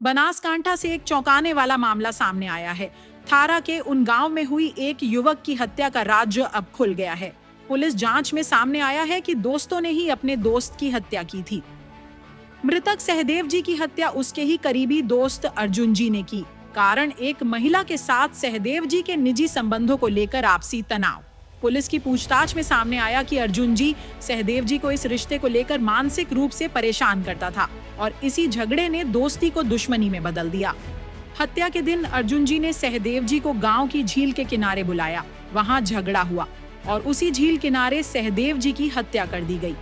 बनासकांठा से एक चौंकाने वाला मामला सामने आया है। थारा के उन गांव में हुई एक युवक की हत्या का राज अब खुल गया है। पुलिस जांच में सामने आया है कि दोस्तों ने ही अपने दोस्त की हत्या की थी। मृतक सहदेव जी की हत्या उसके ही करीबी दोस्त अर्जुन जी ने की। कारण एक महिला के साथ सहदेव जी के निजी संबंधों को लेकर आपसी तनाव। पुलिस की पूछताछ में सामने आया कि अर्जुन जी सहदेव जी को इस रिश्ते को लेकर मानसिक रूप से परेशान करता था और इसी झगड़े ने दोस्ती को दुश्मनी में बदल दिया। हत्या के दिन अर्जुन जी ने सहदेव जी को गांव की झील के किनारे बुलाया। वहां झगड़ा हुआ और उसी झील किनारे सहदेव जी की हत्या कर दी गई।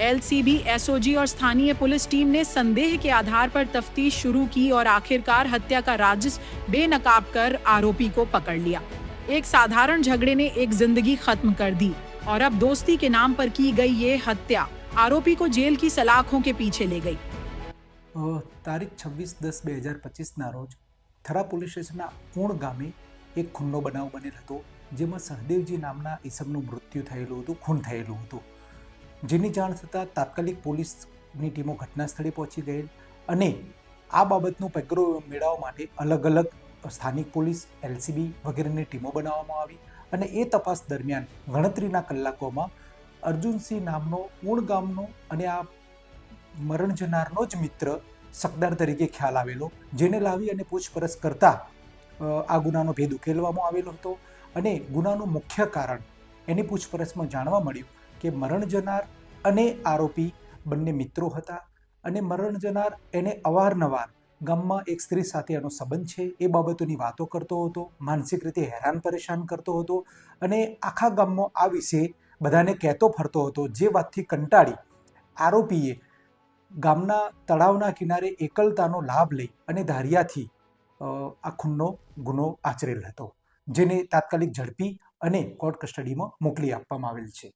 एलसीबी, एसओजी और स्थानीय पुलिस टीम ने संदेह के आधार पर तफ्तीश शुरू की और आखिरकार हत्या का राज बेनकाब कर आरोपी को पकड़ लिया। एक साधारण झगड़े ने एक जिंदगी खत्म कर दी और अब दोस्ती के नाम पर की गई ये हत्या आरोपी को जेल की सलाखों के पीछे ले गई। તારીખ 26/10/2025 રોજ થરા પોલીસ સ્ટેશનના ઊણ ગામે એક ખૂનનો બનાવ બનેલ હતો, જેમાં સહદેવજી નામના ઈસમનું મૃત્યુ થયેલું હતું, ખૂન થયેલું હતું, જેની જાણ થતાં તાત્કાલિક પોલીસની ટીમો ઘટના સ્થળે પહોંચી ગયેલ અને આ બાબતનો પેગરો મેળવવા માટે અલગ અલગ સ્થાનિક પોલીસ, એલસીબી વગેરેની ટીમો બનાવવામાં આવી અને એ તપાસ દરમિયાન ગણતરીના કલાકોમાં અર્જુનસિંહ નામનો ઊણ ગામનો અને આ મરણ જનારનો જ મિત્ર શકદાર તરીકે ખ્યાલ આવેલો, જેને લાવી અને પૂછપરછ કરતા આ ગુનાનો ભેદ ઉકેલવામાં આવેલો હતો અને ગુનાનું મુખ્ય કારણ એની પૂછપરછમાં જાણવા મળ્યું કે મરણ જનાર અને આરોપી બંને મિત્રો હતા અને મરણ જનાર એને અવારનવાર ગામમાં એક સ્ત્રી સાથે એનો સંબંધ છે એ બાબતોની વાતો કરતો હતો, માનસિક રીતે હેરાન પરેશાન કરતો હતો અને આખા ગામમાં આ વિશે બધાને કહેતો ફરતો હતો, જે વાતથી કંટાળી આરોપીએ ગામના તળાવના કિનારે એકલતાનો લાભ લઈ અને ધારિયાથી આ ખૂનનો ગુનો આચરેલ હતો, જેને તાત્કાલિક ઝડપી અને કોર્ટ કસ્ટડીમાં મોકલી આપવામાં આવેલ છે।